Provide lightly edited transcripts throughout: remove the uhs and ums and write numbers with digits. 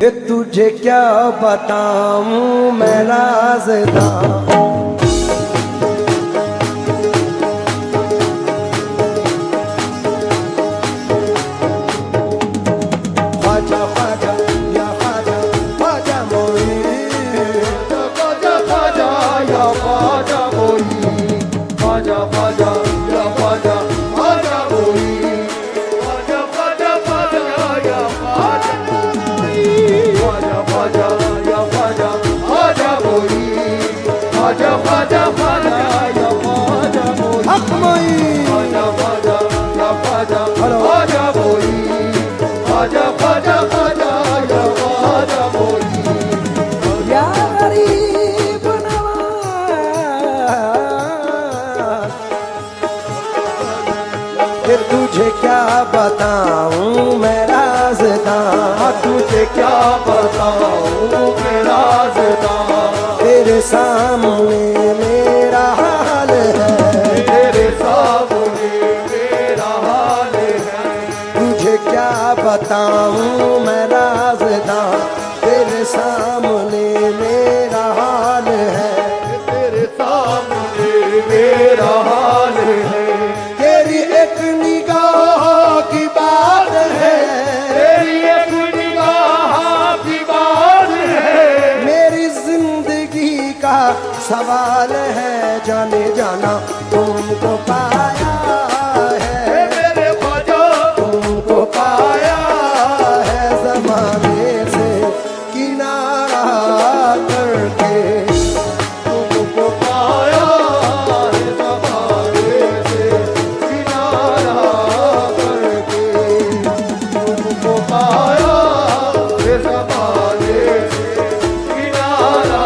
कि तुझे क्या बताऊं मैं राज़दां। तुझे क्या बताऊं मैं राज़दां, तुझे क्या बताऊं मैं राज़दां। तेरे सामने मेरा हाल है, तेरे सामने मेरा हाल है। तुझे क्या बताऊं मैं राज़दां, तेरे सामने मेरा हाल है, तेरे सामने मेरा हाल है। तेरी एक निगाह की बात है, तेरी एक निगाह की बात है। मेरी जिंदगी का सवाल है, जाने जाना तुमको पाया है, मेरे ख्वाजा तुमको पाया है ज़माने से किनारा करके, तुमको पाया है ज़माने से किनारा करके। तुमको पाया है ज़माने से किनारा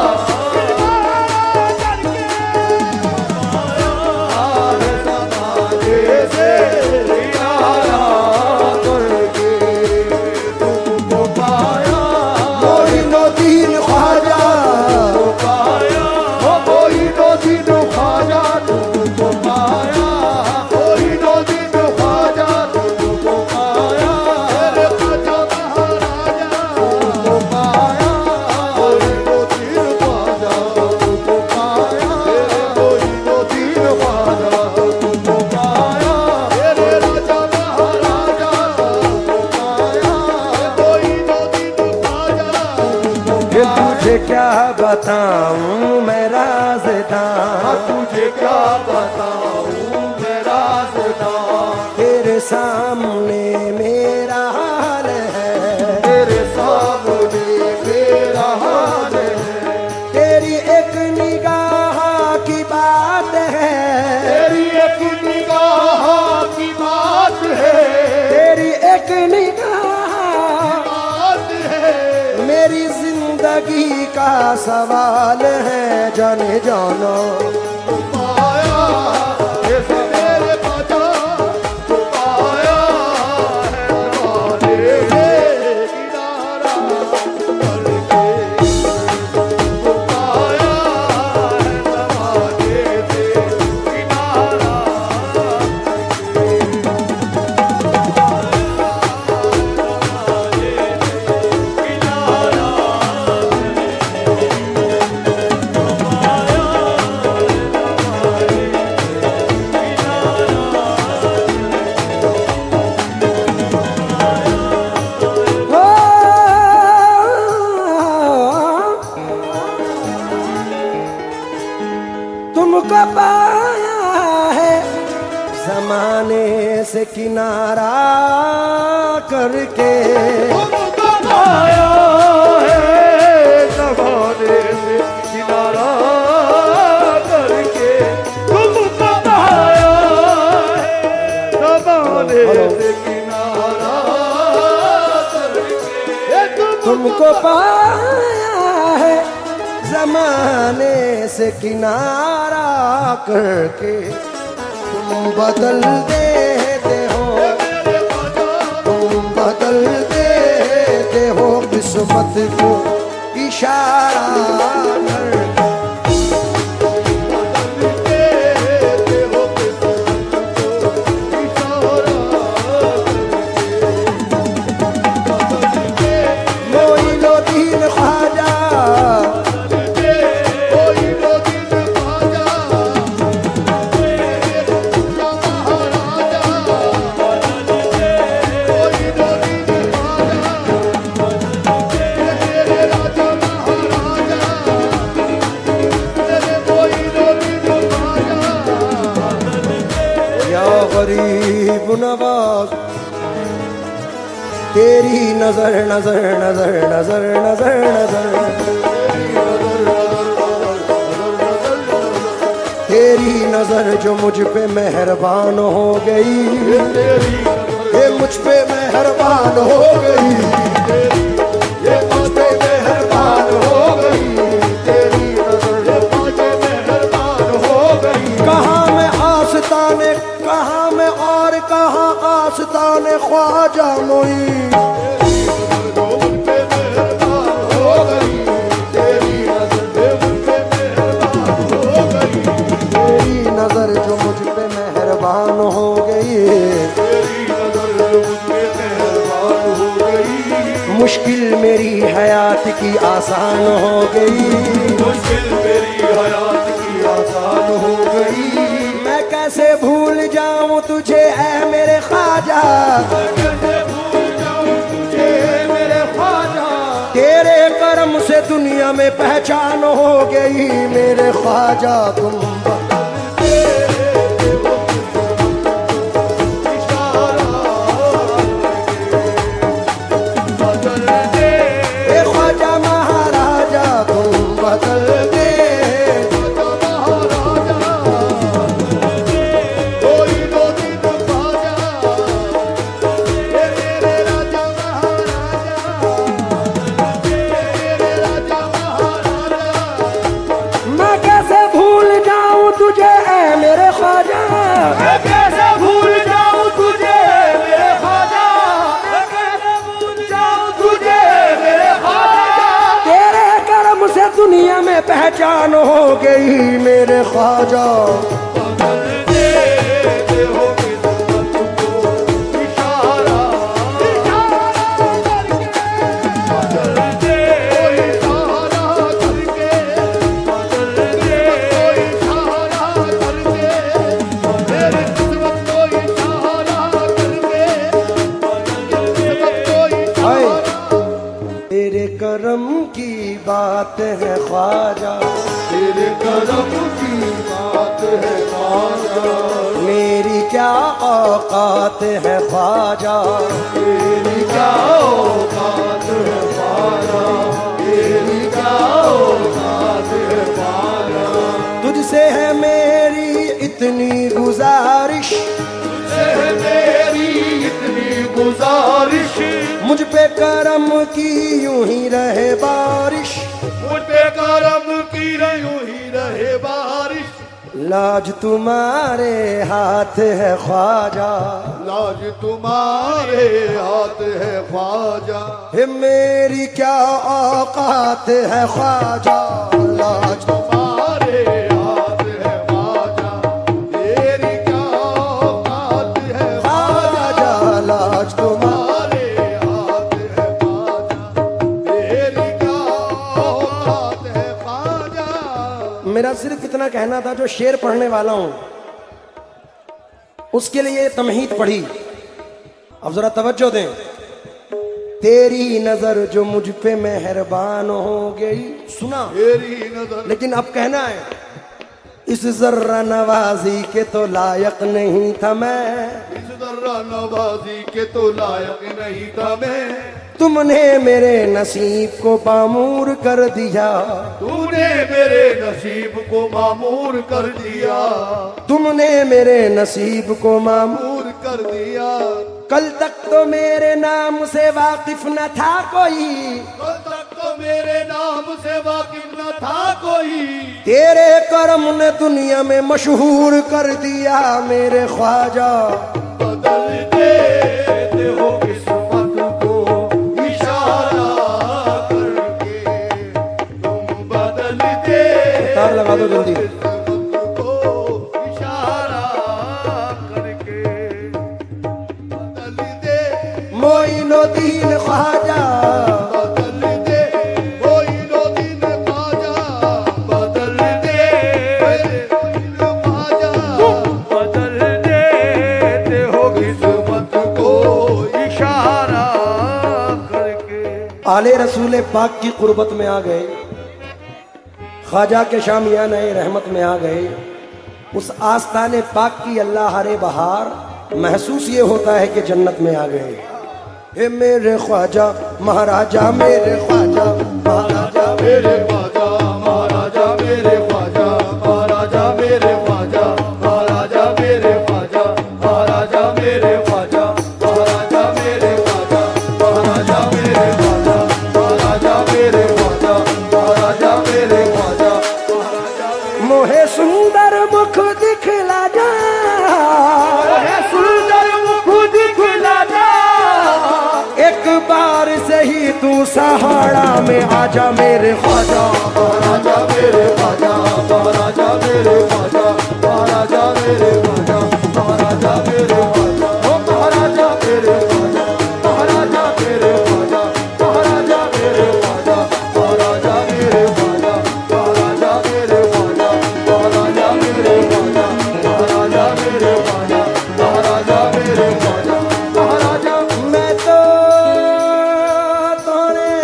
तुझे क्या बताऊं मैं राज़दां, तुझे क्या बताऊं मैं राज़दां। तेरे सामने मेरा हाल है, तेरे सामने मेरा हाल है। तेरी एक निगाह की बात है, तेरी एक निगाह की बात है। तेरी एक निगाह बात है। मेरी जिंदगी का सवाल है, जाने जाना पाया जैसे मेरे ख्वाजा पाया है ज़माने से किनारा करके। पाया है ज़माने से किनारा तुमको पाया है ज़माने से किनारा करके, तुमको पाया है ज़माने से किनारा करके। तुमको पाया है ज़माने से किनारा करके। तुमको पाया है ज़माने से किनारा करके, तुम बदल देते हो, तुम बदल देते हो किस्मत को इशारा करके। गरीब नवाज तेरी नजर नजर नजर नजर नजर नजर तेरी नजर जो मुझ पे मेहरबान हो गई, ये मुझ पे मेहरबान हो गई, ये मुझ पे मेहरबान हो गई, तेरी नजर मुझ पे मेहरबान हो गई। कहाँ मैं आस्ताने, कहाँ मैं और कहाँ आस्ताने ख्वाजा मोई, नजर जो मुझ पे मेहरबान हो गई, तेरी नजर जो मुझ पे मेहरबान हो गई। मुश्किल मेरी हयात की आसान हो गई, मुश्किल मेरी हयात की आसान हो गई। मैं कैसे भूल जाऊं तुझे ऐ मेरे ख्वाजा, मैं कैसे भूल जाऊं तुझे ऐ मेरे ख्वाजा। तेरे करम से दुनिया में पहचान हो गई मेरे ख्वाजा। तुम दुनिया में पहचान हो गई मेरे ख्वाजा। तेरे करम की बात है ख्वाजा, तेरे करम की बात है ख्वाजा। मेरी क्या औकात है ख्वाजा, मेरी क्या औकात है ख्वाजा, मेरी क्या औकात है ख्वाजा। तुझसे है मेरी इतनी गुजारिश, तुझसे है मेरी इतनी गुजारिश। मुझ पे करम की यूं ही रहे बारिश, मुझ पे करम की यूं ही रहे बारिश। लाज तुम्हारे हाथ है ख्वाजा, लाज तुम्हारे हाथ है ख्वाजा। हे मेरी क्या औकात है ख्वाजा, लाज तुम्हारे हाथ है ख्वाजा। तेरी क्या औकात है ख्वाजा, लाज तुम्हारे मेरा सिर्फ इतना कहना था, जो शेर पढ़ने वाला हूं उसके लिए तमहीद पढ़ी। अब जरा तवज्जो दें। तेरी नजर जो मुझ पे मेहरबान हो गई, सुना तेरी नजर। लेकिन अब कहना है, इस जर्रा नवाजी के तो लायक नहीं था मैं, इस जर्रा नवाजी के तो लायक नहीं था मैं। तुमने मेरे नसीब को मामूर कर दिया, तूने मेरे नसीब को मामूर कर दिया, तुमने मेरे नसीब को मामूर कर दिया। कल तक तो मेरे नाम से वाकिफ न था कोई, कल तक तो मेरे नाम से वाकिफ न था कोई। तेरे करम ने दुनिया में मशहूर कर दिया मेरे ख्वाजा। बदल देते हो किस्मत को इशारा करके, तुम बदल दे। तार लगा दो जल्दी। मोइनुद्दीन ख्वाजा बदल दे, मोइनुद्दीन ख्वाजा बदल दे, ख्वाजा बदल देते हो किस्मत को इशारा करके। आले रसूल पाक की कुर्बत में आ गए, ख्वाजा के शामियाना रहमत में आ गए। उस आस्ताने पाक की अल्लाह हरे बहार, महसूस ये होता है कि जन्नत में आ गए। हे मेरे ख्वाजा महाराजा, मेरे ख्वाजा महाराजा, मेरे ख्वाजा महाराजा, मेरे ख्वाजा महाराजा, मेरे ख्वाजा महाराजा, मेरे ख्वाजा महाराजा, मेरे ख्वाजा महाराजा, मेरे ख्वाजा महाराजा, मेरे ख्वाजा महाराजा, मेरे ख्वाजा महाराजा, मेरे ख्वाजा महाराजा। मोहे सुंदर मुख दिखला जा, सुंदर मुख दिखला जा, एक बार से ही तू सहारा में आजा मेरे ख्वाजा महाराजा, मेरे ख्वाजा महाराजा, मेरे ख्वाजा महाराजा, मेरे ख्वाजा महाराजा, मेरे ख्वाजा ओ महाराजा, मेरे ख्वाजा महाराजा, मेरे ख्वाजा महाराजा, मेरे ख्वाजा महाराजा, मेरे ख्वाजा महाराजा, मेरे ख्वाजा महाराजा, मेरे ख्वाजा महाराजा, मेरे ख्वाजा महाराजा, मेरे ख्वाजा महाराजा। मैं तो तोरे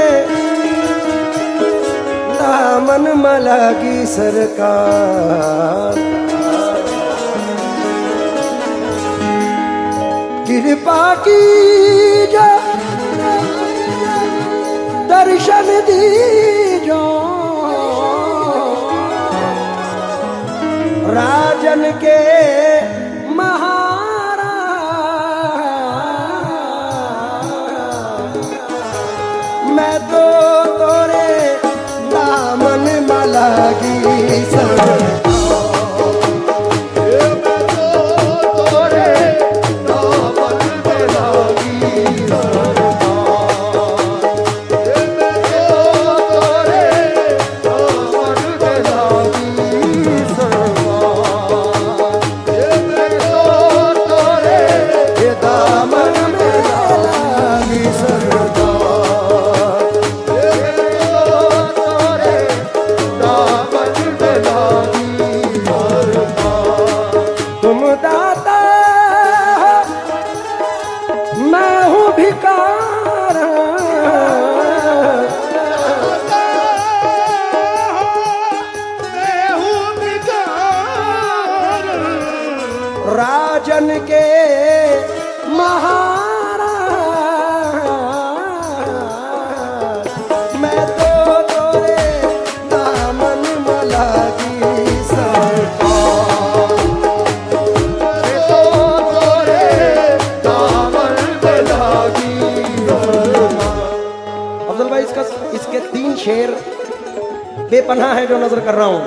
दामन मलगी सरकार, कृपा की जो दर्शन दीजो, राजन के महाराज, मैं तो तोरे दामन मलगी सरकार, मैं हूँ भिकार, मैं हूँ भिखार, राजन के महाराज, मैं तो तोरे दामन मलगी सरकार, मैं तो तोरे दामन पे लागी सरकार। अफजल भाई इसके 3 शेर बेपनाह है जो नजर कर रहा हूं।